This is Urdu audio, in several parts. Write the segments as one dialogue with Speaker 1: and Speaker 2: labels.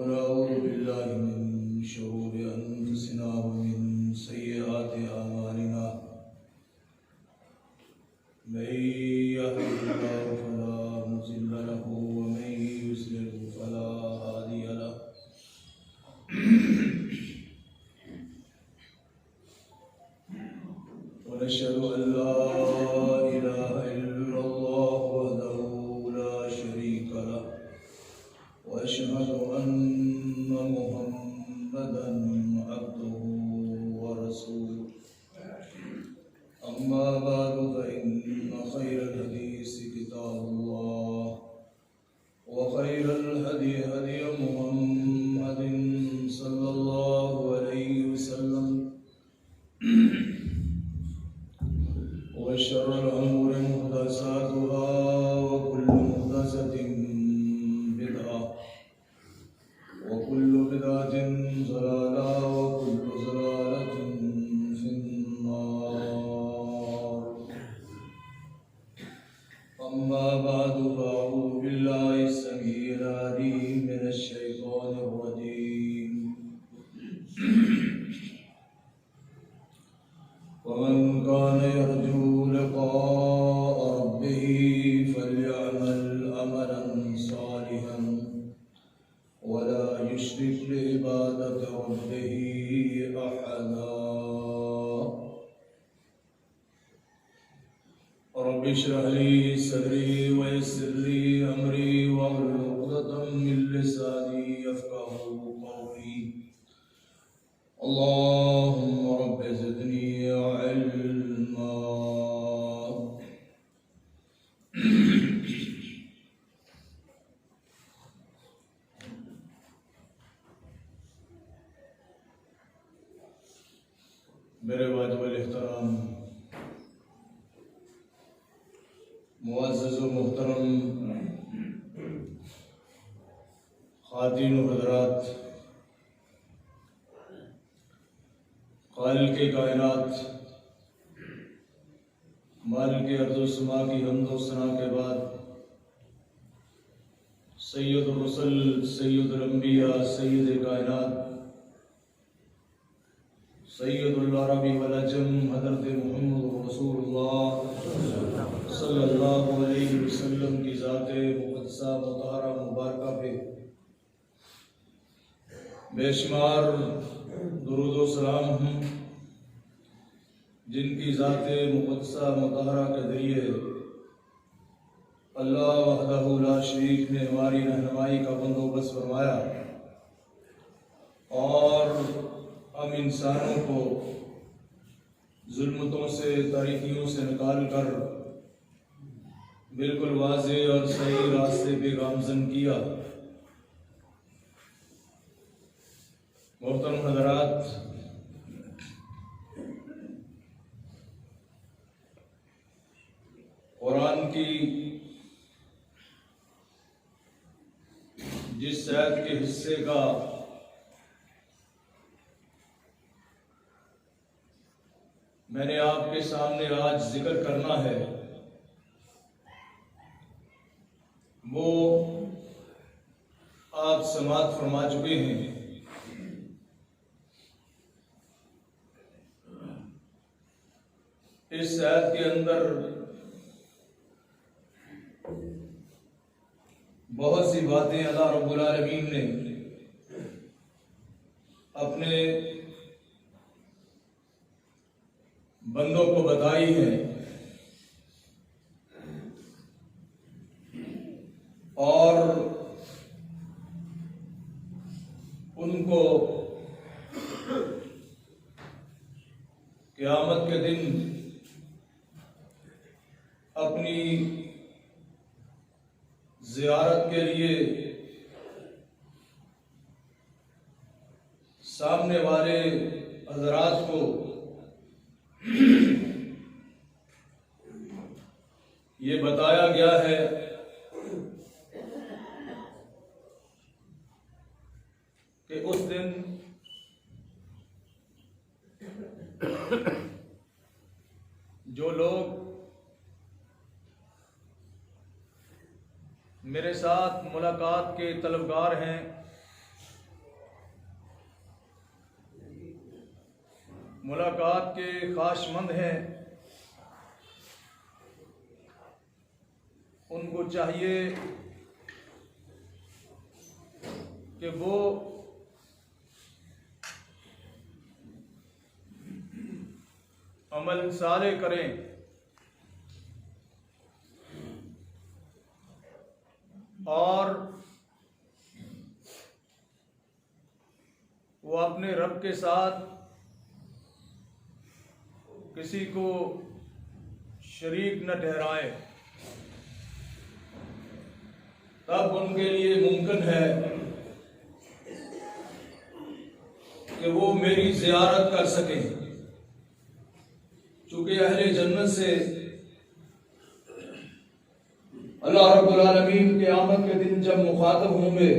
Speaker 1: ونعوذ بالله من شرور أنفسنا ومن سيئات أعمالنا من يهده الله فلا مضل له ومن يضلل فلا هادي له ونشهد أن لا إله إلا الله وحده لا شريك له وأشهد أن محمدا عبده ورسوله أما بعد فإن خير الحديث كتاب الله وخير الهدي هدي محمد صلى الله عليه وسلم وشر الأمور محدثاتها وكل محدثة بدعة وكل بدعة ضلالة وكل ضلالة في النار. أما بعد فأعوذ بالله السميع العليم من الشيطان الرجيم. ومن كان يرجو لقاء ربه فليعمل عملا صالحا ولا يشرك بعبادة ربه أحدا. رب اشرح لي صدري ويسر لي أمري واحلل عقدة من لساني يفقهوا قولي. اللهم رب زدني علما. میرے واجب الاحترام معزز و محترم خواتین و حضرات، خالق کائنات مالک ارض و سما کی حمد و ثنا کے بعد سید الرسل سید الانبیاء سید کائنات سید العرب والعجم حضرت محمد رسول اللہ صلی اللہ علیہ وسلم کی ذات مقدسہ مطہرہ مبارکہ پہ بے شمار درود و سلام ہوں، جن کی ذات مقدسہ مطہرہ کے ذریعے اللہ وحدہ لا شریک نے ہماری رہنمائی کا بندوبست فرمایا اور ہم انسانوں کو ظلمتوں سے تاریکیوں سے نکال کر بالکل واضح اور صحیح راستے پہ گامزن کیا. محترم حضرات، قرآن کی جس آیت کے حصے کا میں نے آپ کے سامنے آج ذکر کرنا ہے، وہ آپ سماعت فرما چکے ہیں. اس آیت کے اندر بہت سی باتیں اللہ رب العالمین نے اپنے بندوں کو بتائی ہیں اور ان کو قیامت کے دن اپنی زیارت کے لیے سامنے والے حضرات کو یہ بتایا گیا ہے کہ اس دن جو لوگ میرے ساتھ ملاقات کے طلبگار ہیں ملاقات کے خواہش مند ہیں ان کو چاہیے کہ وہ عمل صالح کریں اور وہ اپنے رب کے ساتھ کسی کو شریک نہ ٹھہرائے، تب ان کے لیے ممکن ہے کہ وہ میری زیارت کر سکیں۔ چونکہ اہل جنت سے اللہ رب العالمین قیامت کے دن جب مخاطب ہوں گے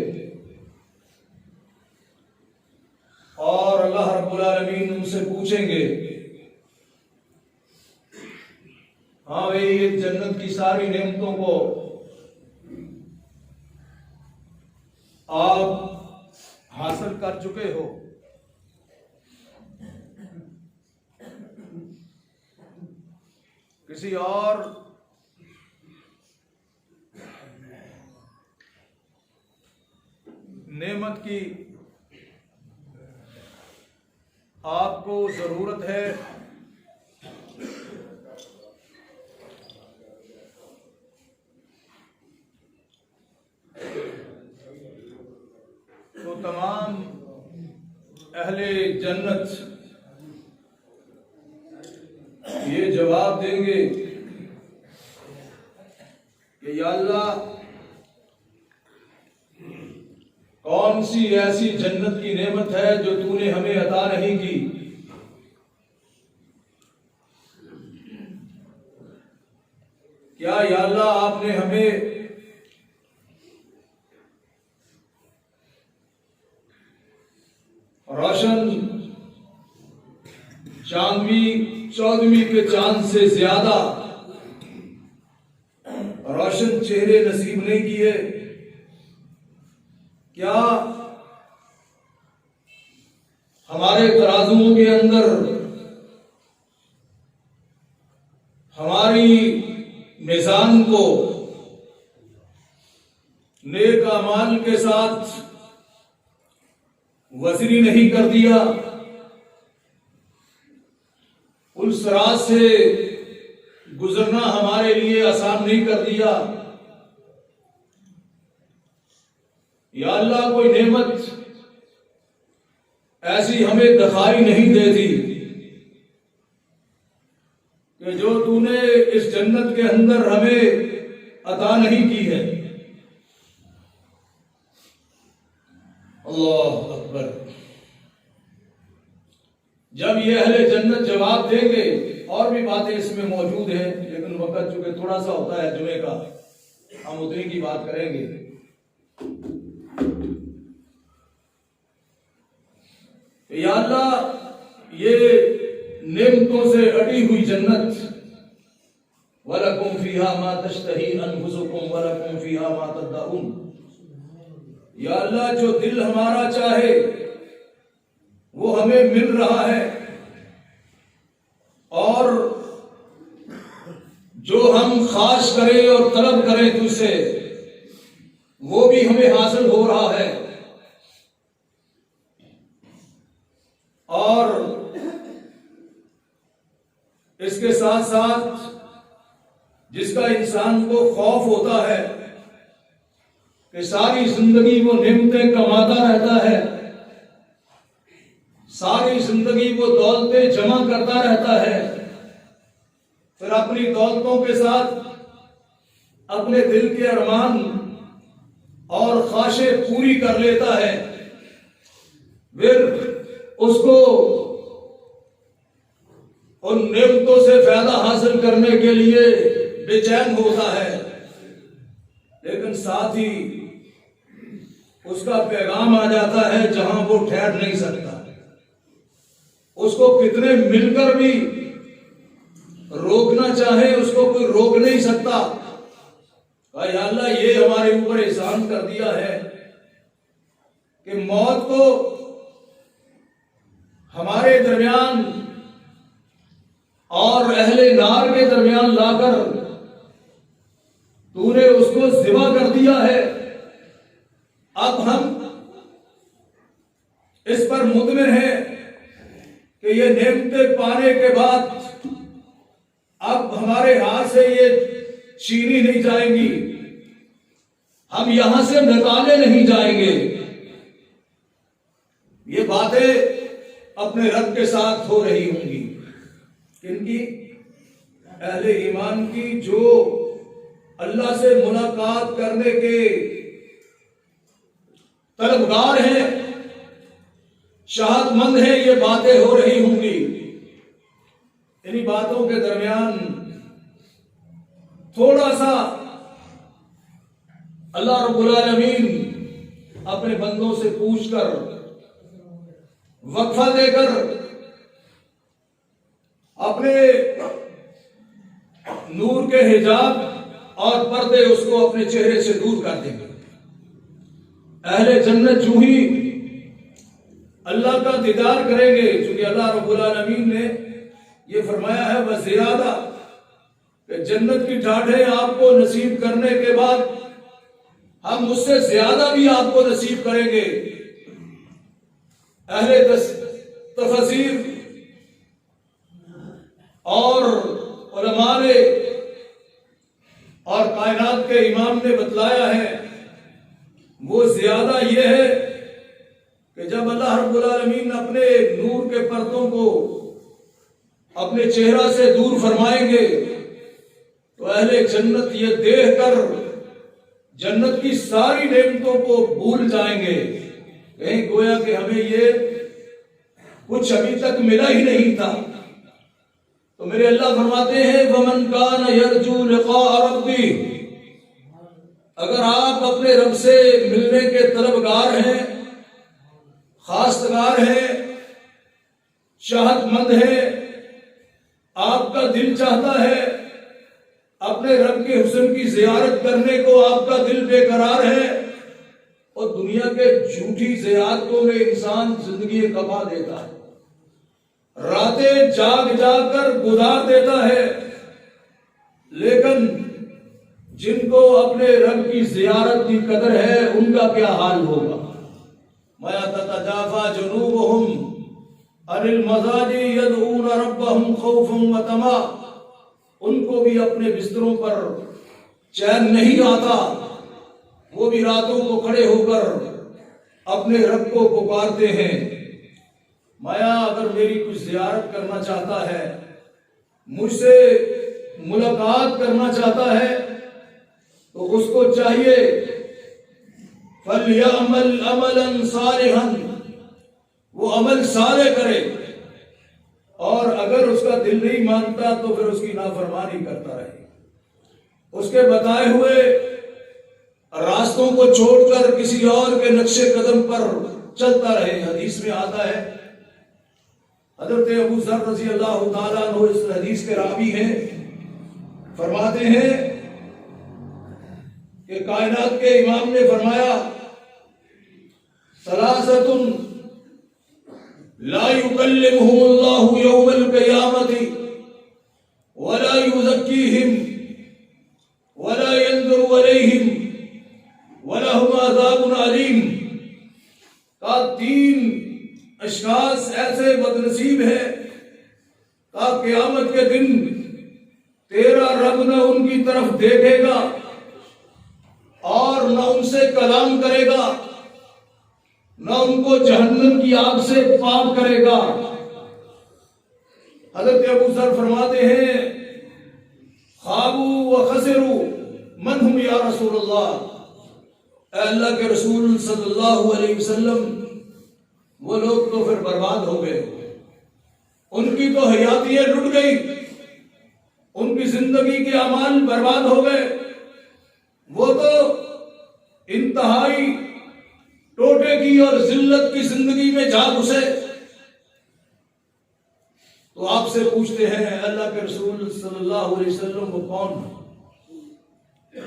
Speaker 1: اور اللہ رب العالمین ان سے پوچھیں گے، ہاں بھائی یہ جنت کی ساری نعمتوں کو آپ حاصل کر چکے ہو، کسی اور نعمت کی آپ کو ضرورت ہے تو تمام اہل جنت یہ جواب دیں گے کہ یا اللہ کون سی ایسی جنت کی نعمت ہے جو تو نے ہمیں عطا نہیں کی؟ کیا یا اللہ آپ نے ہمیں روشن چودھویں کے چاند سے زیادہ روشن چہرے نصیب نہیں کیے؟ کیا ہمارے ترازوؤں کے اندر ہماری میزان کو نیک اعمال کے ساتھ وزنی نہیں کر دیا؟ اس راز سے گزرنا ہمارے لیے آسان نہیں کر دیا؟ یا اللہ کوئی نعمت ایسی ہمیں دکھائی نہیں دیتی کہ جو تو نے اس جنت کے اندر ہمیں عطا نہیں کی ہے؟ اللہ اکبر۔ جب یہ اہل جنت جواب دیں گے، اور بھی باتیں اس میں موجود ہیں لیکن وقت چونکہ تھوڑا سا ہوتا ہے جمعے کا، ہم اتنی کی بات کریں گے۔ یا اللہ یہ نعمتوں سے اڑی ہوئی جنت، وَلَكُمْ فِيهَا مَا تَشْتَهِي أَنفُسُكُمْ وَلَكُمْ فِيهَا مَا تَدَّعُونَ، یا اللہ جو دل ہمارا چاہے وہ ہمیں مل رہا ہے، اور جو ہم خواہش کریں اور طلب کریں تجھ سے وہ بھی ہمیں حاصل ہو رہا ہے، اور اس کے ساتھ ساتھ جس کا انسان کو خوف ہوتا ہے کہ ساری زندگی وہ نعمتیں کماتا رہتا ہے، ساری زندگی وہ دولتیں جمع کرتا رہتا ہے، پھر اپنی دولتوں کے ساتھ اپنے دل کے ارمان اور خواہشیں پوری کر لیتا ہے، پھر اس کو ان نعمتوں سے فائدہ حاصل کرنے کے لیے بے چین ہوتا ہے، لیکن ساتھ ہی اس کا پیغام آ جاتا ہے جہاں وہ ٹھہر نہیں سکتا، اس کو کتنے مل کر بھی روکنا چاہے اس کو کوئی روک نہیں سکتا۔ یا اللہ یہ ہمارے اوپر احسان کر دیا ہے کہ موت کو ہمارے درمیان اور اہل نار کے درمیان لا کر تو نے اس کو ذبح کر دیا ہے۔ اب ہم اس پر مطمئن ہیں کہ یہ نعمتیں پانے کے بعد اب ہمارے ہاتھ سے یہ چھینی نہیں جائیں گی، ہم یہاں سے نکالے نہیں جائیں گے۔ یہ باتیں اپنے رب کے ساتھ ہو رہی ہوں گی، کن کی؟ اہل ایمان کی، جو اللہ سے ملاقات کرنے کے طلبگار ہیں، شہادت مند ہیں، یہ باتیں ہو رہی ہوں گی۔ انہی باتوں کے درمیان تھوڑا سا اللہ رب العالمین اپنے بندوں سے پوچھ کر، وقفہ دے کر اپنے نور کے حجاب اور پردے اس کو اپنے چہرے سے دور کر دیں گے۔ اہل جنت جو ہی اللہ کا دیدار کریں گے، چونکہ اللہ رب العالمین نے یہ فرمایا ہے وزیادہ کہ جنت کی ٹھاٹھیں آپ کو نصیب کرنے کے بعد ہم اس سے زیادہ بھی آپ کو نصیب کریں گے۔ اہل تفسیر اور علماء نے اور کائنات کے امام نے بتلایا ہے، وہ زیادہ یہ ہے کہ جب اللہ رب العالمین اپنے نور کے پردوں کو اپنے چہرہ سے دور فرمائیں گے تو اہل جنت یہ دیکھ کر جنت کی ساری نعمتوں کو بھول جائیں گے، کہیں گویا کہ ہمیں یہ کچھ ابھی تک ملا ہی نہیں تھا۔ تو میرے اللہ فرماتے ہیں وَمَنْ كَانَ يَرْجُو لِقَاءَ رَبِّهِ، اگر آپ اپنے رب سے ملنے کے طلبگار ہیں، خواستگار ہیں، شہادت مند ہیں، آپ کا دل چاہتا ہے اپنے رب کے حسن کی زیارت کرنے کو، آپ کا دل بے قرار ہے، اور دنیا کے جھوٹی زیارتوں میں انسان زندگی گنوا دیتا ہے، راتیں جاگ جاگ کر گزار دیتا ہے، لیکن جن کو اپنے رب کی زیارت کی قدر ہے ان کا کیا حال ہوگا؟ مَا تَتَجَافَى جُنُوبُهُمْ عَنِ الْمَضَاجِعِ يَدْعُونَ رَبَّهُمْ خَوْفًا وَطَمَعًا، ان کو بھی اپنے بستروں پر چین نہیں آتا، وہ بھی راتوں کو کھڑے ہو کر اپنے رب کو پکارتے ہیں۔ مایا اگر میری کچھ زیارت کرنا چاہتا ہے، مجھ سے ملاقات کرنا چاہتا ہے، تو اس کو چاہیے فَلْيَعْمَلْ عَمَلًا صَالِحًا، وہ عمل صالح کرے، اور اگر اس کا دل نہیں مانتا تو پھر اس کی نافرمانی کرتا رہے، اس کے بتائے ہوئے راستوں کو چھوڑ کر کسی اور کے نقش قدم پر چلتا رہے۔ حدیث میں آتا ہے، حضرت ابو ذر رضی اللہ تعالیٰ عنہ اس حدیث کے راوی ہیں، فرماتے ہیں کہ کائنات کے امام نے فرمایا ثلاثۃ لا يكلمهم الله يوم القيامة ولا يزكيهم ولا ينظر إليهم ولهم عذاب عليم، کا تین اشخاص ایسے بدنصیب ہیں کہ قیامت کے دن تیرا رب نہ ان کی طرف دیکھے گا اور نہ ان سے کلام کرے گا، نہ ان کو جہنم کی آگ سے پاک کرے گا۔ حضرت ابو ذر فرماتے ہیں خابوا وخسروا من ہم یا رسول اللہ، اے اللہ کے رسول صلی اللہ علیہ وسلم، وہ لوگ تو پھر برباد ہو گئے، ان کی تو حیاتیاں لٹ گئی، ان کی زندگی کے اعمال برباد ہو گئے، وہ تو انتہائی ٹوٹے کی اور ذلت کی زندگی میں جا گھسے۔ تو آپ سے پوچھتے ہیں اللہ کے رسول صلی اللہ علیہ وسلم وہ کون ہے؟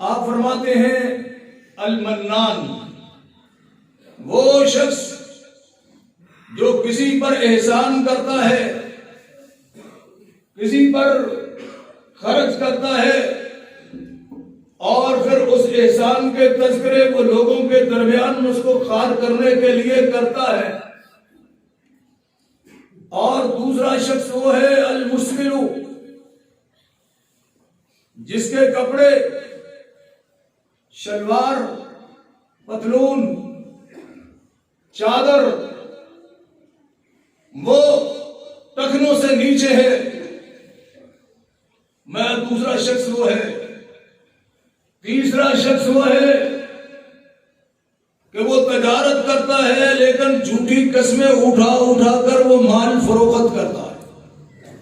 Speaker 1: آپ فرماتے ہیں المنان، وہ شخص جو کسی پر احسان کرتا ہے کسی پر خرچ کرتا ہے اور پھر اس احسان کے تذکرے کو لوگوں کے درمیان اس کو خوار کرنے کے لیے کرتا ہے. اور دوسرا شخص وہ ہے المسبل، جس کے کپڑے شلوار، پتلون، چادر وہ ٹخنوں سے نیچے ہے. میں دوسرا شخص وہ ہے. تیسرا شخص وہ ہے کہ وہ تجارت کرتا ہے لیکن جھوٹی قسمیں اٹھا اٹھا کر وہ مال فروخت کرتا ہے.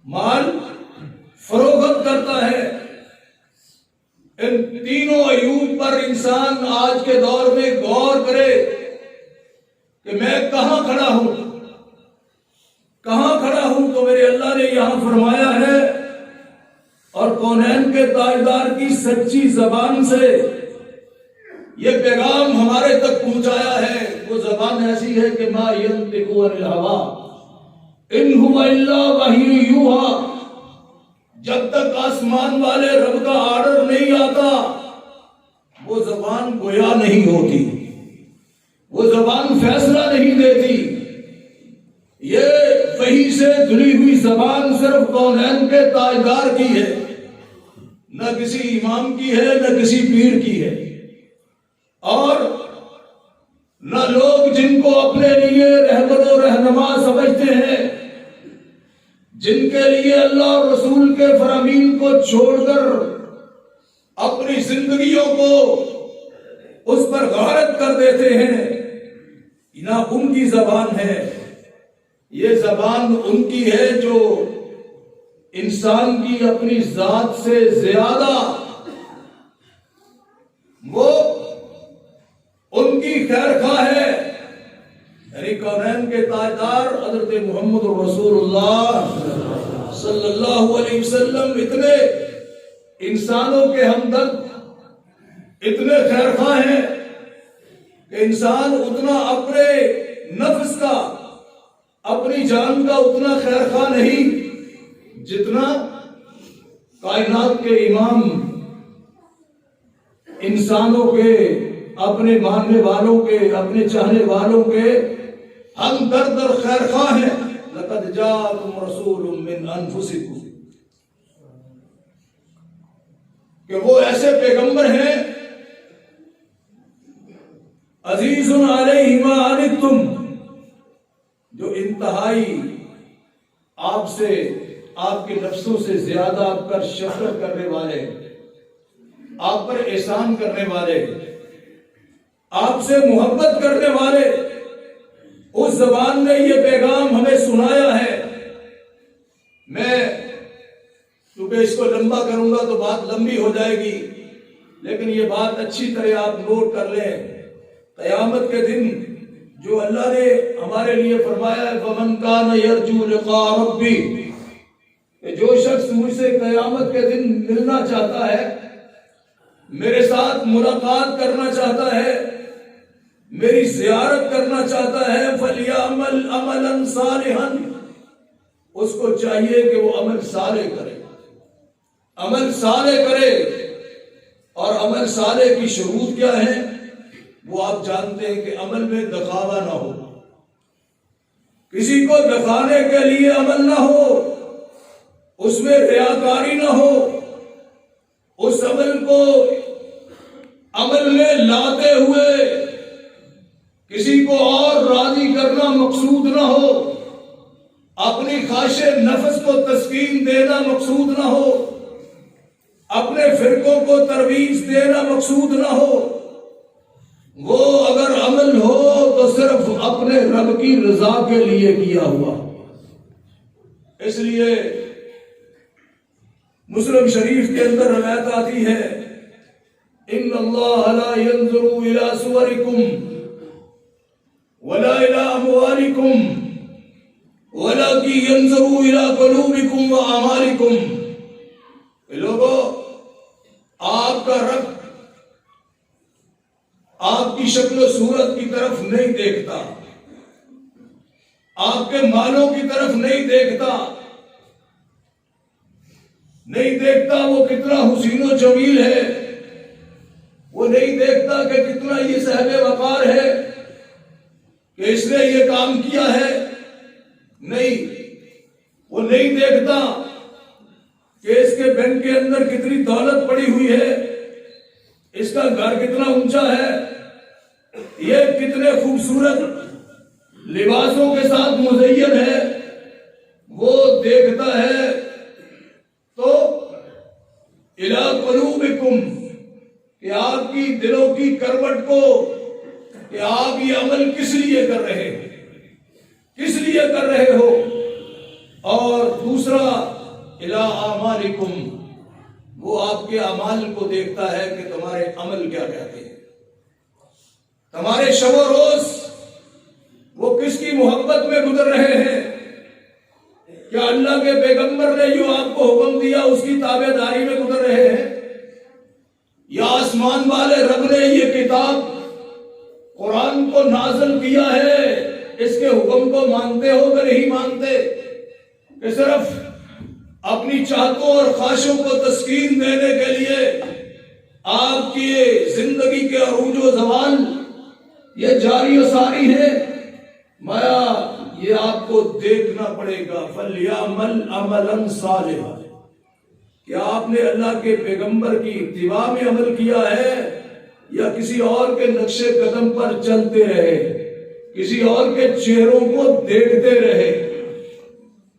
Speaker 1: مال فروخت کرتا ہے. ان تینوں عیوب پر انسان آج کے دور میں غور کرے کہ میں کہاں کھڑا ہوں، کہاں کھڑا ہوں. تو میرے اللہ نے یہاں فرمایا ہے اور کونین کے تاجدار کی سچی زبان سے یہ پیغام ہمارے تک پہنچایا ہے. وہ زبان ایسی ہے کہ ما ینطق عن الہوی ان هو الا وحی یوحی. جب تک آسمان والے رب کا آرڈر نہیں آتا وہ زبان گویا نہیں ہوتی، وہ زبان فیصلہ نہیں دیتی. یہ وحی سے دھلی ہوئی زبان صرف کونین کے تاجدار کی ہے، نہ کسی امام کی ہے نہ کسی پیر کی ہے. اور نہ لوگ جن کو اپنے لیے رہبر و رہنما سمجھتے ہیں، جن کے لیے اللہ اور رسول کے فرامین کو چھوڑ کر اپنی زندگیوں کو اس پر غارت کر دیتے ہیں، نہ ان کی زبان ہے. یہ زبان ان کی ہے جو انسان کی اپنی ذات سے زیادہ وہ ان کی خیر خواہ ہے. یعنی کونین کے تاجدار حضرت محمد رسول اللہ صلی اللہ علیہ وسلم اتنے انسانوں کے ہمدرد، اتنے خیر خواہ ہیں کہ انسان اتنا اپنے نفس کا، اپنی جان کا اتنا خیر خواہ نہیں جتنا کائنات کے امام انسانوں کے، اپنے ماننے والوں کے، اپنے چاہنے والوں کے ہمدرد اور خیر خواہ ہیں. لقد جاءکم رسول من انفسکم، کہ وہ ایسے پیغمبر ہیں عزیز علیہ ما عنتم، جو انتہائی آپ سے، آپ کے نفسوں سے زیادہ آپ پر شفقت کرنے والے، آپ پر احسان کرنے والے، آپ سے محبت کرنے والے. اس زبان نے یہ پیغام ہمیں سنایا ہے. میں کیونکہ اس کو لمبا کروں گا تو بات لمبی ہو جائے گی، لیکن یہ بات اچھی طرح آپ نوٹ کر لیں. قیامت کے دن جو اللہ نے ہمارے لیے فرمایا ہے فَمَنْ كَانَ يَرْجُو لِقَاءَ رَبِّهِ، کہ جو شخص مجھ سے قیامت کے دن ملنا چاہتا ہے، میرے ساتھ ملاقات کرنا چاہتا ہے، میری زیارت کرنا چاہتا ہے، فَلْيَعْمَلْ عَمَلًا صَالِحًا، اس کو چاہیے کہ وہ عمل صالح کرے، عمل صالح کرے. اور عمل صالح کی شروط کیا ہے وہ آپ جانتے ہیں کہ عمل میں دکھاوا نہ ہو، کسی کو دکھانے کے لیے عمل نہ ہو، اس میں ریاکاری نہ ہو، اس عمل کو عمل میں لاتے ہوئے کسی کو اور راضی کرنا مقصود نہ ہو، اپنی خواہش نفس کو تسکین دینا مقصود نہ ہو، اپنے فرقوں کو ترویج دینا مقصود نہ ہو. وہ اگر عمل ہو تو صرف اپنے رب کی رضا کے لیے کیا ہوا. اس لیے مسلم شریف کے اندر روایت آتی ہے ان اللہ لا ينظر الى صورکم ولا الى اموالکم ولكن ينظر الى قلوبکم واعمالکم. لوگوں، آپ کا رب آپ کی شکل و صورت کی طرف نہیں دیکھتا، آپ کے مالوں کی طرف نہیں دیکھتا، نہیں دیکھتا وہ کتنا حسین و جمیل ہے، وہ نہیں دیکھتا کہ کتنا یہ صاحب وقار ہے کہ اس نے یہ کام کیا ہے، نہیں، وہ نہیں دیکھتا کہ اس کے بینک کے اندر کتنی دولت پڑی ہوئی ہے، اس کا گھر کتنا اونچا ہے، یہ کتنے خوبصورت لباسوں کے ساتھ مزین ہے، وہ دیکھتا ہے تو الی قلوبکم، کہ آپ کی دلوں کی کروٹ کو، کہ آپ یہ عمل کس لیے کر رہے ہیں، کس لیے کر رہے ہو، اور دوسرا الی اعمالکم، وہ آپ کے اعمال کو دیکھتا ہے کہ تمہارے عمل کیا کہتے ہیں، تمہارے شب و روز وہ کس کی محبت میں گزر رہے ہیں، کیا اللہ کے پیغمبر نے جو آپ کو حکم دیا اس کی تابع داری میں گزر رہے ہیں، یا آسمان والے رب نے یہ کتاب قرآن کو نازل کیا ہے، اس کے حکم کو مانتے ہو کہ نہیں مانتے، کہ صرف اپنی چاہتوں اور خواہشوں کو تسکین دینے کے لیے آپ کی زندگی کے عروج و زوال یہ جاری و ساری ہے، مایا یہ آپ کو دیکھنا پڑے گا، فَلْيَعْمَلْ عَمَلًا صَالِحًا، کہ آپ نے اللہ کے پیغمبر کی اتباع میں عمل کیا ہے یا کسی اور کے نقش قدم پر چلتے رہے، کسی اور کے چہروں کو دیکھتے رہے،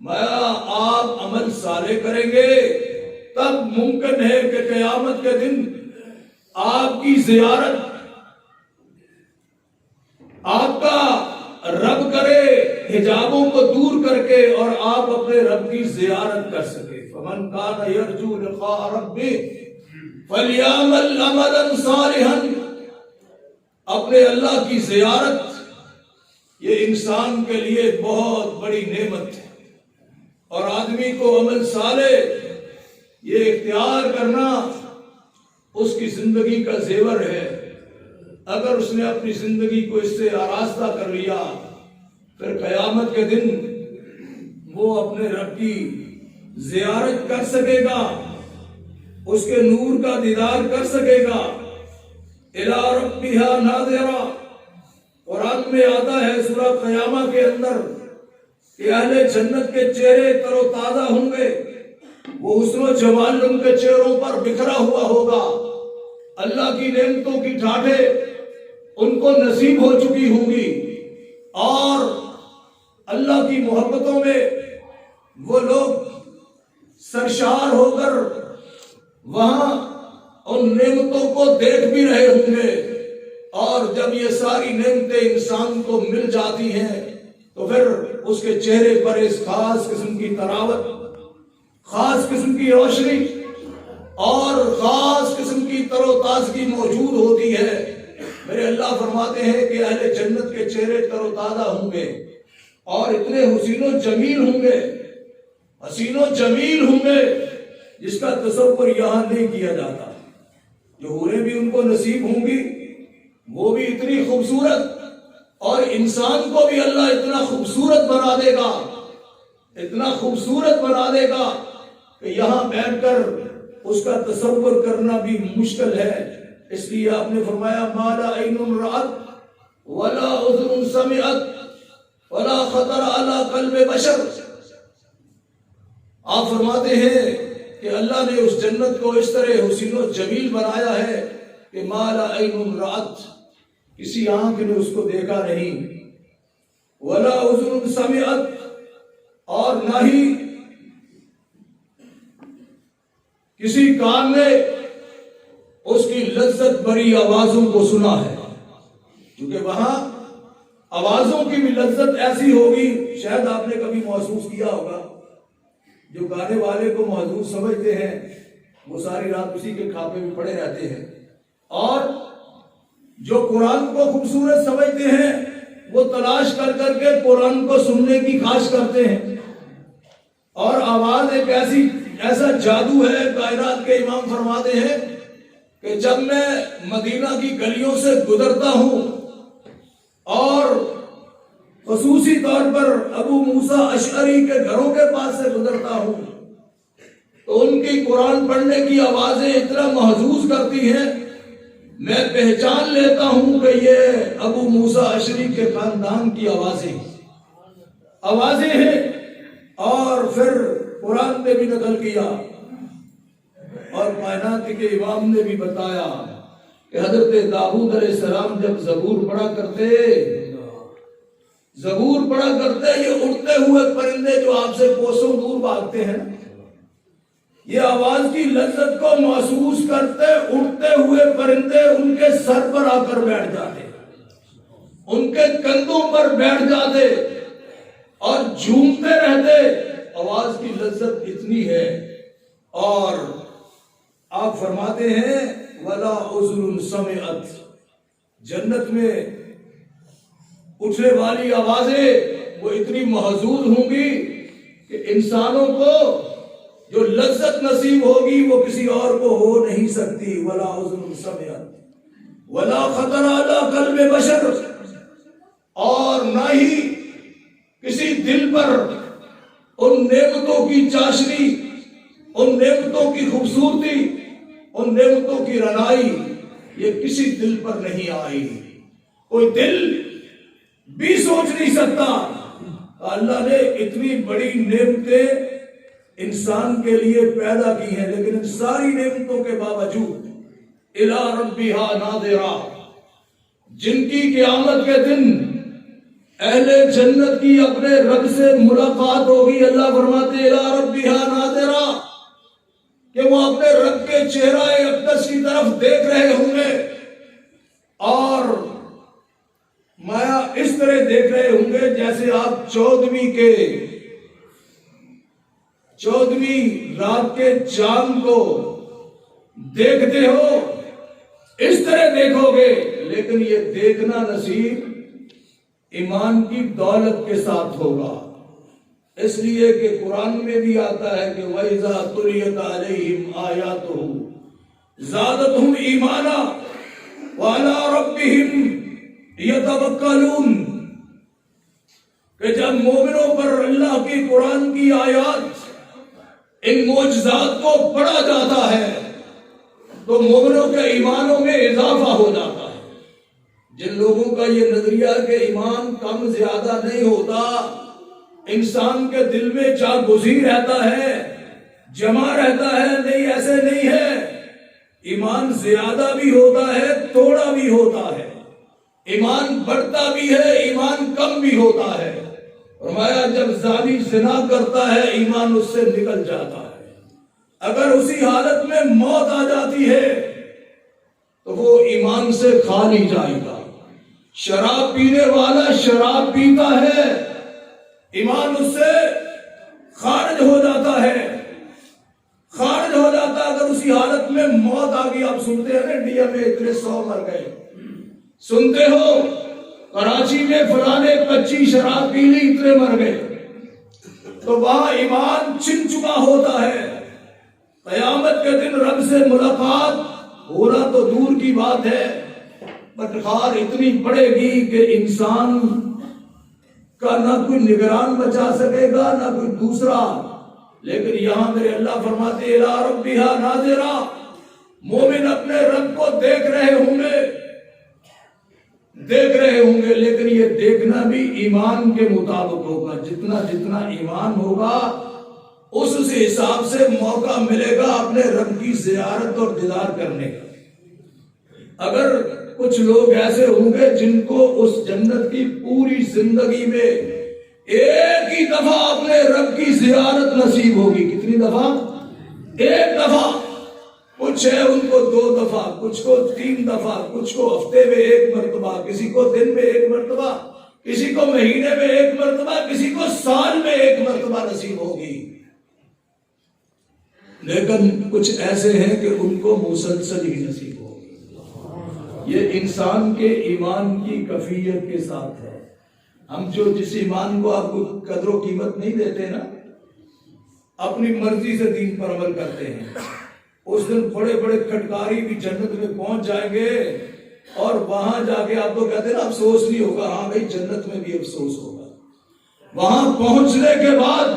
Speaker 1: مایا آپ عمل صالح کریں گے تب ممکن ہے کہ قیامت کے دن آپ کی زیارت آپ کا رب کرے حجابوں کو دور کر کے، اور آپ اپنے رب کی زیارت کر سکے، فمن کان یرجو لقاء ربہ فلیعمل عملا صالحا، اپنے اللہ کی زیارت یہ انسان کے لیے بہت بڑی نعمت ہے، اور آدمی کو عمل صالح یہ اختیار کرنا اس کی زندگی کا زیور ہے، اگر اس نے اپنی زندگی کو اس سے آراستہ کر لیا پھر قیامت کے دن وہ اپنے رب کی زیارت کر سکے گا، اس کے نور کا دیدار کر سکے گا، الی ربھا ناظرہ، قرآن میں آتا ہے سورہ قیامہ کے اندر کہ اہل جنت کے چہرے تر و تازہ ہوں گے، وہ حسن و جمال ان کے چہروں پر بکھرا ہوا ہوگا، اللہ کی نعمتوں کی ٹھاٹھیں ان کو نصیب ہو چکی ہوں گی، اور اللہ کی محبتوں میں وہ لوگ سرشار ہو کر وہاں ان نعمتوں کو دیکھ بھی رہے ہوں گے، اور جب یہ ساری نعمتیں انسان کو مل جاتی ہیں تو پھر اس کے چہرے پر اس خاص قسم کی تراوت، خاص قسم کی روشنی اور خاص قسم کی تر و تازگی موجود ہوتی ہے۔ میرے اللہ فرماتے ہیں کہ اہل جنت کے چہرے تر و تازہ ہوں گے اور اتنے حسین و جمیل ہوں گے، حسین و جمیل ہوں گے جس کا تصور یہاں نہیں کیا جاتا، جو حوریں بھی ان کو نصیب ہوں گی وہ بھی اتنی خوبصورت، اور انسان کو بھی اللہ اتنا خوبصورت بنا دے گا، اتنا خوبصورت بنا دے گا کہ یہاں بیٹھ کر اس کا تصور کرنا بھی مشکل ہے۔ اس لیے آپ نے فرمایا ما لا عین رأت ولا اذن سمعت ولا خطر علی قلب بشر، آپ فرماتے ہیں کہ اللہ نے اس جنت کو اس طرح حسین و جمیل بنایا ہے کہ ما لا عین رأت، کسی آنکھ نے اس کو دیکھا نہیں، ولا اذن سمعت، اور نہ ہی کسی کان نے اس کی لذت بھری آوازوں کو سنا ہے، کیونکہ وہاں آوازوں کی بھی لذت ایسی ہوگی، شاید آپ نے کبھی محسوس کیا ہوگا، جو گانے والے کو محظوظ سمجھتے ہیں وہ ساری رات اسی کے کھاپے میں پڑے رہتے ہیں، اور جو قرآن کو خوبصورت سمجھتے ہیں وہ تلاش کر کر کے قرآن کو سننے کی خواہش کرتے ہیں، اور آواز ایک ایسا جادو ہے، کائنات کے امام فرماتے ہیں کہ جب میں مدینہ کی گلیوں سے گزرتا ہوں اور خصوصی طور پر ابو موسیٰ اشعری کے گھروں کے پاس سے گزرتا ہوں تو ان کی قرآن پڑھنے کی آوازیں اتنا محظوظ کرتی ہیں، میں پہچان لیتا ہوں کہ یہ ابو موسیٰ اشعری کے خاندان کی آوازیں ہیں۔ اور پھر قرآن نے بھی نقل کیا اور کائنات کے امام نے بھی بتایا کہ حضرت داؤد علیہ السلام جب زبور پڑھا کرتے، یہ اڑتے ہوئے پرندے جو آپ سے کوسوں دور بھاگتے ہیں، یہ آواز کی لذت کو محسوس کرتے اڑتے ہوئے پرندے ان کے سر پر آ کر بیٹھ جاتے، ان کے کندھوں پر بیٹھ جاتے اور جھومتے رہتے۔ آواز کی لذت اتنی ہے۔ اور آپ فرماتے ہیں وَلَا أُذُنٌ سَمِعَتْ، جنت میں اٹھنے والی آوازیں وہ اتنی محظوظ ہوں گی کہ انسانوں کو جو لذت نصیب ہوگی وہ کسی اور کو ہو نہیں سکتی۔ وَلَا أُذُنٌ سَمِعَتْ وَلَا خَطَرَ عَلَىٰ قَلْبِ بَشَرٍ، اور نہ ہی کسی دل پر ان نعمتوں کی چاشنی، ان نعمتوں کی خوبصورتی، ان نعمتوں کی رنائی یہ کسی دل پر نہیں آئی۔ کوئی دل بھی سوچ نہیں سکتا۔ اللہ نے اتنی بڑی نعمتیں انسان کے لیے پیدا کی ہیں، لیکن ان ساری نعمتوں کے باوجود الی ربھا ناظرہ، جن کی قیامت کے دن اہل جنت کی اپنے رب سے ملاقات ہوگی، اللہ فرماتے الی ربھا ناظرہ، کہ وہ اپنے رب کے چہرہ اقدس کی طرف دیکھ رہے ہوں گے اور مایا اس طرح دیکھ رہے ہوں گے جیسے آپ 14ویں رات کے چاند کو دیکھتے ہو، اس طرح دیکھو گے۔ لیکن یہ دیکھنا نصیب ایمان کی دولت کے ساتھ ہوگا، اس لیے کہ قرآن میں بھی آتا ہے کہ وَإِذَا تُلِيَتْ عَلَيْهِمْ آيَاتُهُ زَادَتْهُمْ إِيمَانًا وَعَلَىٰ رَبِّهِمْ يَتَوَكَّلُونَ، کہ جب مومنوں پر اللہ کی قرآن کی آیات، ان معجزات کو پڑھا جاتا ہے تو مومنوں کے ایمانوں میں اضافہ ہو جاتا ہے۔ جن لوگوں کا یہ نظریہ کہ ایمان کم زیادہ نہیں ہوتا، انسان کے دل میں جاگزی رہتا ہے، جمع رہتا ہے، نہیں ایسے نہیں ہے۔ ایمان زیادہ بھی ہوتا ہے، تھوڑا بھی ہوتا ہے، ایمان بڑھتا بھی ہے، ایمان کم بھی ہوتا ہے۔ فرمایا جب زانی زنا کرتا ہے ایمان اس سے نکل جاتا ہے، اگر اسی حالت میں موت آ جاتی ہے تو وہ ایمان سے خالی جائے گا۔ شراب پینے والا شراب پیتا ہے، ایمان اس سے خارج ہو جاتا ہے، اگر اسی حالت میں موت آ گئی۔ آپ سنتے ہیں نا انڈیا میں اتنے 100 مر گئے، سنتے ہو کراچی میں فلاں نے 25 شراب پی لی اتنے مر گئے، تو وہاں ایمان چھن چکا ہوتا ہے۔ قیامت کے دن رب سے ملاقات ہونا تو دور کی بات ہے، پٹخار اتنی پڑے گی کہ انسان کا نہ کوئی نگران بچا سکے گا نہ کوئی دوسرا۔ لیکن یہاں میرے اللہ فرماتے الی ربھا ناظرہ، مومن اپنے رب کو دیکھ رہے ہوں گے، لیکن یہ دیکھنا بھی ایمان کے مطابق ہوگا۔ جتنا جتنا ایمان ہوگا اس حساب سے موقع ملے گا اپنے رب کی زیارت اور دیدار کرنے کا۔ اگر کچھ لوگ ایسے ہوں گے جن کو اس جنت کی پوری زندگی میں ایک ہی دفعہ اپنے رب کی زیارت نصیب ہوگی، کتنی دفعہ؟ ایک دفعہ۔ کچھ ہے ان کو 2 دفعہ، کچھ کو 3 دفعہ، کچھ کو ہفتے میں 1 مرتبہ، کسی کو دن میں 1 مرتبہ، کسی کو مہینے میں 1 مرتبہ، کسی کو سال میں 1 مرتبہ نصیب ہوگی۔ لیکن کچھ ایسے ہیں کہ ان کو مسلسل ہی نصیب ہوگی۔ یہ انسان کے ایمان کی کیفیت کے ساتھ ہے۔ ہم جو جس ایمان کو آپ کو قدر و قیمت نہیں دیتے نا، اپنی مرضی سے دین پر عمل کرتے ہیں، اس دن بڑے بڑے کھٹکاری بھی جنت میں پہنچ جائیں گے اور وہاں جا کے آپ کو کہتے ہیں نا افسوس نہیں ہوگا، ہاں بھائی جنت میں بھی افسوس ہوگا۔ وہاں پہنچنے کے بعد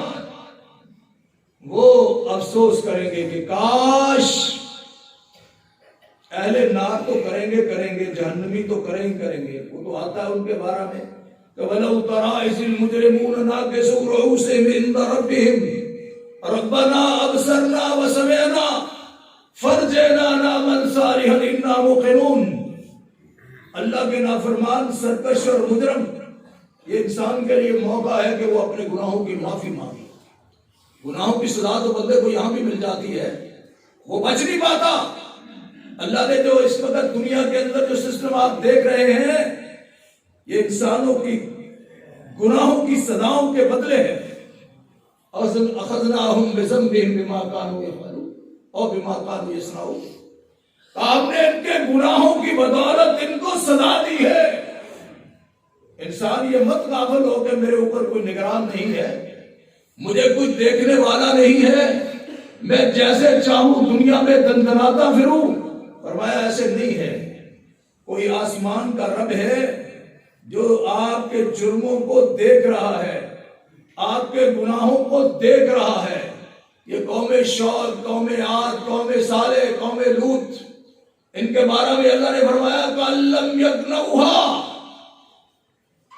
Speaker 1: وہ افسوس کریں گے کہ کاش اہل نار تو کریں گے جہنمی تو کریں گے. وہ تو آتا ہے ان کے بارے میں کہ وَلَوْ تَرَىٰ إِذِ الْمُجْرِمُونَ نَاكِسُو رُءُوسِهِمْ عِندَ رَبِّهِمْ رَبَّنَا أَبْصَرْنَا وَسَمِعْنَا فَارْجِعْنَا نَعْمَلْ صَالِحًا إِنَّا مُوقِنُونَ. اللہ کے نافرمان سرکش اور مجرم، یہ انسان کے لیے موقع ہے کہ وہ اپنے گناہوں کی معافی مانگے. گناہوں کی سزا تو بندے کو یہاں بھی مل جاتی ہے، وہ بچ نہیں پاتا. اللہ نے جو اس وقت دنیا کے اندر جو سسٹم آپ دیکھ رہے ہیں، یہ انسانوں کی گناہوں کی سزاؤں کے بدلے ہے. اخذناہم بذنبہم بما کانوا یفعلون اور بما کانوا یصنعون. آپ نے ان کے گناہوں کی بدولت ان کو سزا دی ہے. انسان یہ مت غافل ہو کہ میرے اوپر کوئی نگران نہیں ہے، مجھے کچھ دیکھنے والا نہیں ہے، میں جیسے چاہوں دنیا میں دندناتا پھروں. فرمایا ایسے نہیں ہے. کوئی آسمان کا رب ہے جو آپ کے جرموں کو دیکھ رہا ہے، آپ کے گناہوں کو دیکھ رہا ہے. یہ قوم شعیب، قوم عاد، قوم صالح، قوم لوط، ان کے بارے میں اللہ نے فرمایا کَأَلَّمْ يَغْنَوْهَا.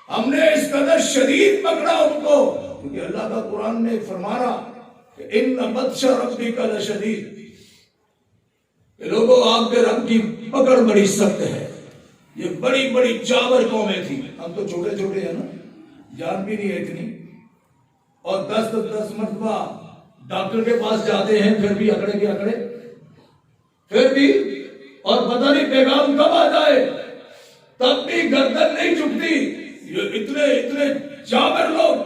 Speaker 1: ہم نے اس قدر شدید پکڑا ان کو، کیونکہ اللہ کا قرآن نے فرمایا کہ اِنَّ بَطْشَ رَبِّكَ لَشَدِيدٌ. کہ لوگوں آپ کے رب کی پکڑ بڑی سخت ہے. یہ بڑی بڑی چاور قومیں تھیں. ہم تو چھوٹے چھوٹے ہیں نا، جان بھی نہیں ہے اتنی، اور 10 مرتبہ ڈاکٹر کے پاس جاتے ہیں پھر بھی اکڑے کے اکڑے، پھر بھی، اور پتہ نہیں پیغام کب آ جائے تب بھی گردن نہیں جھکتی. یہ اتنے چاور لوگ.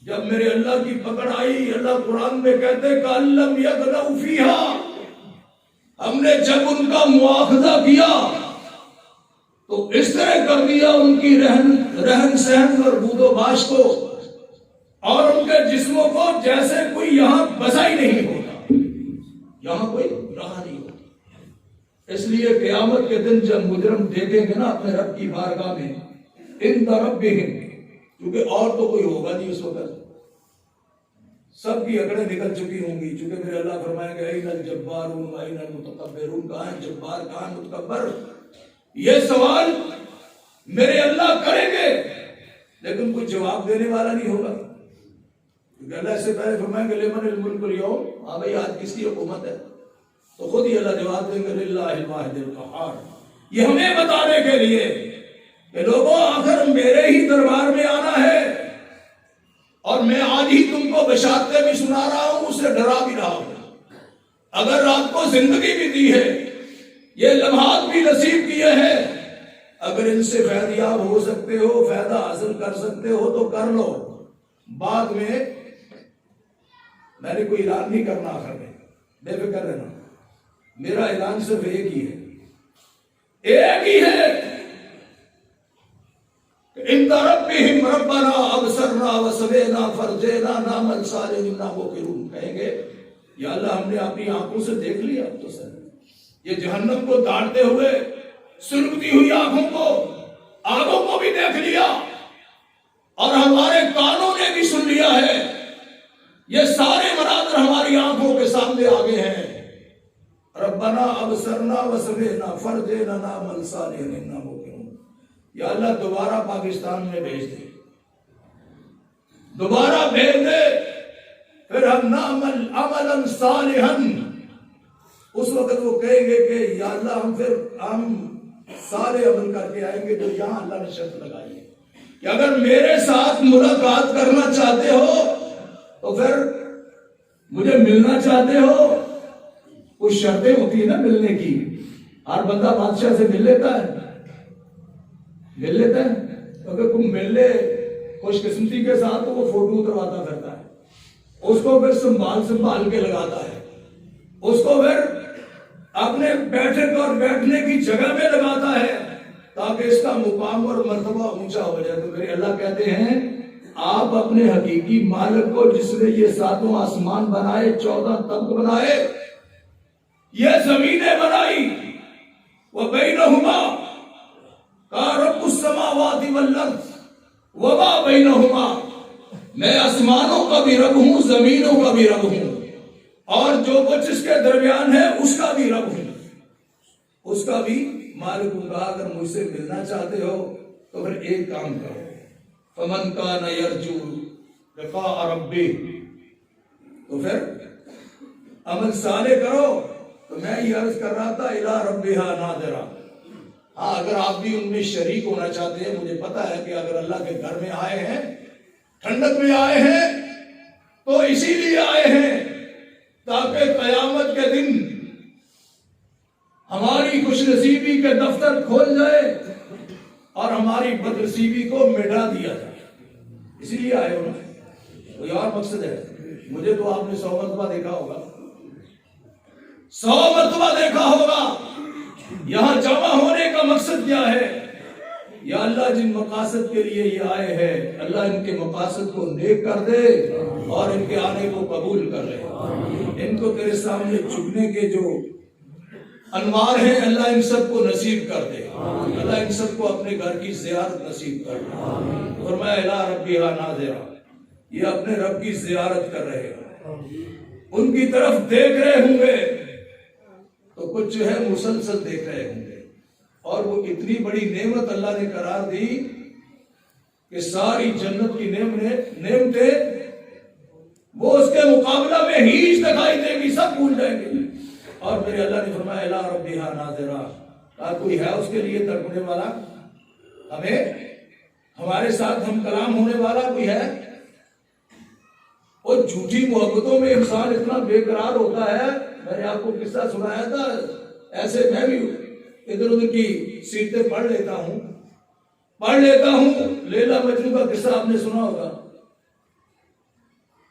Speaker 1: جب میرے اللہ کی پکڑ آئی، اللہ قرآن میں کہتے کَأَلَّمْ يَغْنَوْا فِيهَا. ہم نے جب ان کا مواخذہ کیا تو اس طرح کر دیا ان کی رہن سہن اور بود و باش کو اور ان کے جسموں کو جیسے کوئی یہاں بسا ہی نہیں ہوتا، یہاں کوئی رہا نہیں ہوتا. اس لیے قیامت کے دن جب مجرم دیکھیں گے نا اپنے رب کی بارگاہ میں عند ربہم، کیونکہ اور تو کوئی ہوگا نہیں اس وقت، سب کی اکڑیں نکل چکی ہوں گی. چونکہ میرے اللہ فرمائیں گے این الجبارون این المتکبرون، کہاں ہے جبار کہاں ہے متکبر. یہ سوال میرے اللہ کریں گے لیکن کوئی جواب دینے والا نہیں ہوگا. کیونکہ اللہ سے پہلے فرمائیں گے لمن الملک اليوم، ہاں بھائی آج کس کی حکومت ہے، تو خود ہی اللہ جواب دیں گے للہ الواحد القہار. یہ ہمیں بتانے کے لیے کہ لوگوں آخر میرے ہی دربار میں آنا ہے، اور میں آج ہی تم کو بشارتیں بھی سنا رہا ہوں، اسے ڈرا بھی رہا ہوں. اگر آپ کو زندگی بھی دی ہے، یہ لمحات بھی نصیب کیے ہیں، اگر ان سے فیضیاب ہو سکتے ہو، فائدہ حاصل کر سکتے ہو تو کر لو. بعد میں نے کوئی اعلان نہیں کرنا، آخر میں بے فکر رہنا. میرا اعلان صرف ایک ہی ہے عند ربہم ربنا ابصرنا وسمعنا فارجعنا نعمل صالحا انا موقنون. کہیں گے یا اللہ ہم نے اپنی آنکھوں سے دیکھ لیا، اب تو سر یہ جہنم کو داڑتے ہوئے سلگتی ہوئی آنکھوں کو بھی دیکھ لیا، اور ہمارے کانوں نے بھی سن لیا ہے. یہ سارے مناظر ہماری آنکھوں کے سامنے آ گئے ہیں. ربنا ابصرنا وسمعنا فارجعنا نعمل صالحا انا موقنون. یا اللہ دوبارہ پاکستان میں بھیج دے، دوبارہ بھیج دے، پھر ہم نعمل عملا صالحا. اس وقت وہ کہیں گے کہ یا اللہ ہم سارے عمل کر کے آئیں گے جو یہاں اللہ نے شرط لگائی ہے کہ اگر میرے ساتھ ملاقات کرنا چاہتے ہو تو پھر مجھے ملنا چاہتے ہو. کچھ شرطیں ہوتی ہیں نا ملنے کی. ہر بندہ بادشاہ سے مل لیتا ہے اگر تم مل لے خوش قسمتی کے ساتھ تو وہ فوٹو اترواتا پھرتا ہے، اس کو پھر سنبھال کے لگاتا ہے، اس کو پھر اپنے بیٹھک اور بیٹھنے کی جگہ میں لگاتا ہے تاکہ اس کا مقام اور مرتبہ اونچا ہو جائے. تو میرے اللہ کہتے ہیں آپ اپنے حقیقی مالک کو، جس نے یہ 7 آسمان بنائے، 14 طبق بنائے، یہ زمینیں بنائی، وَبَيْنَهُمَا رب السماوات والارض وما بینہما، میں آسمانوں کا بھی رب ہوں، زمینوں کا بھی رب ہوں، اور جو کچھ اس کے درمیان ہے اس کا بھی رب ہوں، اس کا بھی مالک ہوں۔ اگر مجھ سے ملنا چاہتے ہو تو پھر ایک کام کرو، فمن کان یرجو لقاء ربہ، تو پھر عمل صالح کرو۔ تو میں یہ عرض کر رہا تھا الی ربہا ناظرہ، ہاں اگر آپ بھی ان میں شریک ہونا چاہتے ہیں، مجھے پتا ہے کہ اگر اللہ کے گھر میں آئے ہیں، ٹھنڈک میں آئے ہیں، تو اسی لیے آئے ہیں تاکہ قیامت کے دن ہماری خوش نصیبی کے دفتر کھول جائے اور ہماری بد نصیبی کو مٹا دیا جائے، اسی لیے آئے ہو نا، کوئی اور مقصد ہے؟ مجھے تو آپ نے 100 مرتبہ دیکھا ہوگا، 100 مرتبہ دیکھا ہوگا۔ یہاں جمع ہونے کا مقصد کیا ہے؟ یا اللہ جن مقاصد کے لیے یہ آئے ہیں، اللہ ان کے مقاصد کو نیک کر دے اور ان کے آنے کو قبول کر لے۔ ان کو تیرے سامنے جھکنے کے جو انوار ہیں، اللہ ان سب کو نصیب کر دے، اللہ ان سب کو اپنے گھر کی زیارت نصیب کر دے۔ فرمایا الی ربہا ناظرہ، یہ اپنے رب کی زیارت کر رہے ہیں، ان کی طرف دیکھ رہے ہوں گے تو کچھ جو ہے مسلسل دیکھ رہے ہوں گے، اور وہ اتنی بڑی نعمت اللہ نے قرار دی کہ ساری جنت کی نعمتیں وہ اس کے مقابلہ میں ہیچ دکھائی دے گی، سب بھول جائیں گے۔ اور میرے اللہ نے فرمایا الی ربہا ناظرہ، کہا کوئی ہے اس کے لیے تڑپنے والا، ہمارے ساتھ ہم کلام ہونے والا کوئی ہے؟ اور جھوٹی محبتوں میں انسان اتنا بے قرار ہوتا ہے، میں نے آپ کو قصہ سنایا تھا، ایسے میں بھی ادھر ادھر کی سیرتیں پڑھ لیتا ہوں، لیلا مجنو کا قصہ آپ نے سنا ہوگا،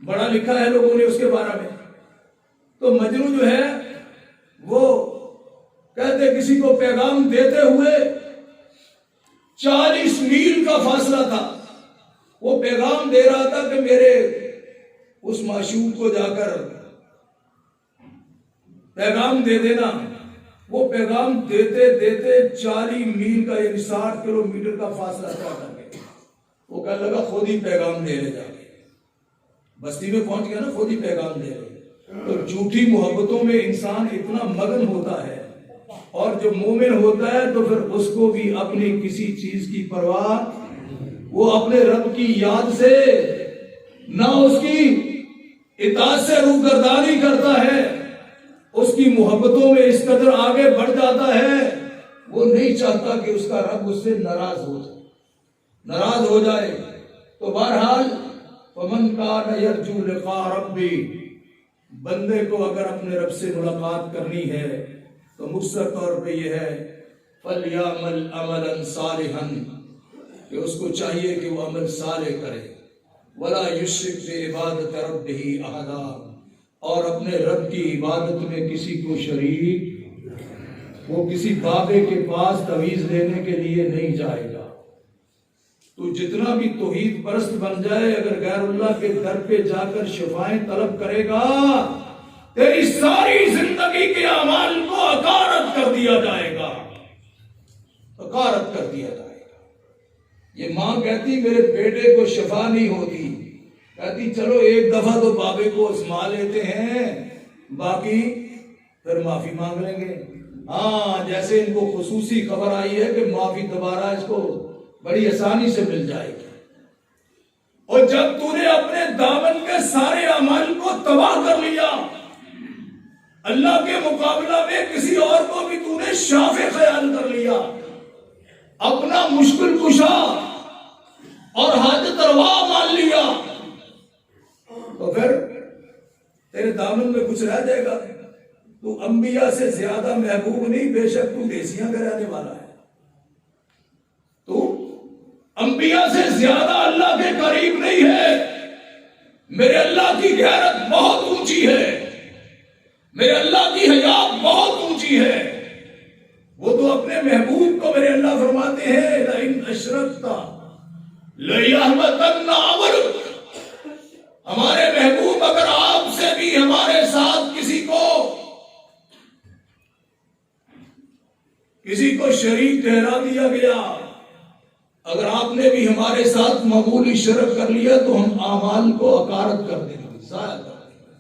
Speaker 1: بڑا لکھا ہے لوگوں نے اس کے بارے میں۔ تو مجنو جو ہے وہ کہتے کسی کو پیغام دیتے ہوئے 40 میل کا فاصلہ تھا، وہ پیغام دے رہا تھا کہ میرے اس معشوق کو جا کر پیغام دے دینا۔ وہ پیغام دیتے دیتے 40 میل کا یعنی 60 کلومیٹر کا فاصلہ طے کر گئے۔ وہ کہنے لگا خود ہی پیغام دے لے، جا کے بستی میں پہنچ گیا نا، خود ہی پیغام دے لے۔ تو جھوٹی محبتوں میں انسان اتنا مگن ہوتا ہے، اور جو مومن ہوتا ہے تو پھر اس کو بھی اپنی کسی چیز کی پرواہ، وہ اپنے رب کی یاد سے نہ اس کی اطاعت سے روگردانی کرتا ہے، اس کی محبتوں میں اس قدر آگے بڑھ جاتا ہے، وہ نہیں چاہتا کہ اس کا رب اس سے ناراض ہو جائے۔ تو بہرحال فمن کان یرجو لقاء ربہ، بندے کو اگر اپنے رب سے ملاقات کرنی ہے تو مختصر طور پہ یہ ہے فَلْيَعْمَلْ عَمَلًا صَالِحًا، کہ اس کو چاہیے کہ وہ عمل صالح کرے، وَلَا يُشْرِكْ بِعِبَادَةِ رَبِّهِ أَحَدًا، اور اپنے رب کی عبادت میں کسی کو شریک، وہ کسی بابے کے پاس تعویذ لینے کے لیے نہیں جائے گا۔ تو جتنا بھی توحید پرست بن جائے، اگر غیر اللہ کے در پہ جا کر شفائیں طلب کرے گا، تیری ساری زندگی کے اعمال کو اکارت کر دیا جائے گا، اکارت کر دیا جائے گا۔ یہ ماں کہتی میرے بیٹے کو شفا نہیں ہوتی، کہتی چلو ایک دفعہ تو بابے کو ازما لیتے ہیں، باقی پھر معافی مانگ لیں گے۔ ہاں جیسے ان کو خصوصی خبر آئی ہے کہ معافی دوبارہ اس کو بڑی آسانی سے مل جائے گی، اور جب تو نے اپنے دامن کے سارے اعمال کو تباہ کر لیا، اللہ کے مقابلہ میں کسی اور کو بھی تو نے شافع خیال کر لیا، اپنا مشکل کشا اور حاجت روا مان لیا، تو پھر تیرے دامن میں کچھ رہ جائے گا؟ تو انبیاء سے زیادہ محبوب نہیں، بے شک تو دیسیاں کا رہنے والا ہے، تو انبیاء سے زیادہ اللہ کے قریب نہیں ہے۔ میرے اللہ کی غیرت بہت اونچی ہے، میرے اللہ کی حیا بہت اونچی ہے۔ وہ تو اپنے محبوب کو میرے اللہ فرماتے ہیں لَإِنْ أَشْرَكْتَ لَيَحْبَطَنَّ عَمَلُكَ، ہمارے محبوب اگر آپ سے بھی ہمارے ساتھ کسی کو شریک ٹھہرا دیا گیا، اگر آپ نے بھی ہمارے ساتھ معمولی شرک کر لیا تو ہم اعمال کو اکارت کر دیں گے، ضائع کر دیں گے۔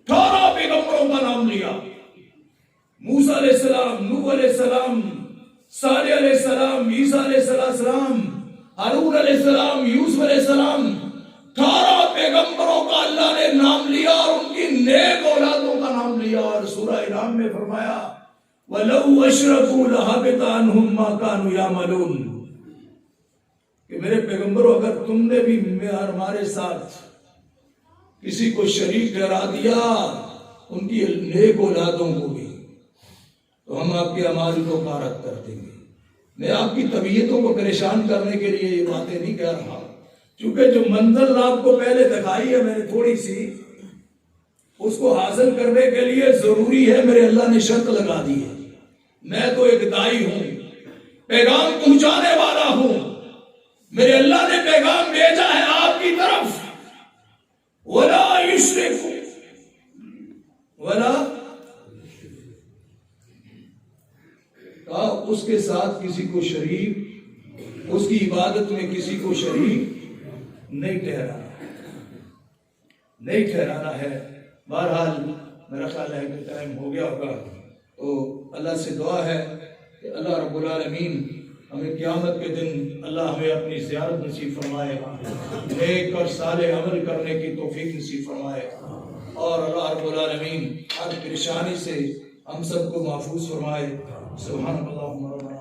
Speaker 1: 18 پیغمبروں کا نام لیا، موسیٰ علیہ السلام، نوح علیہ السلام، صالح علیہ السلام، عیسیٰ علیہ السلام، ہارون علیہ السلام، یوسف علیہ السلام، 18 پیغمبروں کا اللہ نے نام لیا اور ان کی نیک اولادوں کا نام لیا، اور سورہ انعام میں فرمایا وَلَوْ أَشْرَكُوا لَحَبِطَ عَنْهُمْ مَا كَانُوا يَعْمَلُونَ کہ میرے پیغمبروں اگر تم نے بھی ہمارے ساتھ کسی کو شریک ٹھہرا دیا، ان کی نیک اولادوں کو بھی، تو ہم آپ کے اعمال کو غارت کر دیں گے۔ میں آپ کی طبیعتوں کو پریشان کرنے کے لیے یہ باتیں نہیں کہہ رہا، چونکہ جو منزل آپ کو پہلے دکھائی ہے میں نے تھوڑی سی، اس کو حاصل کرنے کے لیے ضروری ہے، میرے اللہ نے شرط لگا دی ہے، میں تو ایک دائی ہوں، پیغام پہنچانے والا ہوں، میرے اللہ نے پیغام بھیجا ہے آپ کی طرف، وَلَا يُشْرِكُ وَلَا کہا اس کے ساتھ کسی کو شریک، اس کی عبادت میں کسی کو شریک نہیں ٹھہرانا ہے۔ بہرحال میرا خیال ہے کہ ٹائم ہو گیا ہوگا، تو اللہ سے دعا ہے کہ اللہ رب العالمین ہمیں قیامت کے دن اللہ ہمیں اپنی زیارت نصیب فرمائے، نیک اور صالح عمل کرنے کی توفیق نصیب فرمائے، اور اللہ رب العالمین ہر پریشانی سے ہم سب کو محفوظ فرمائے۔ سبحان اللہ۔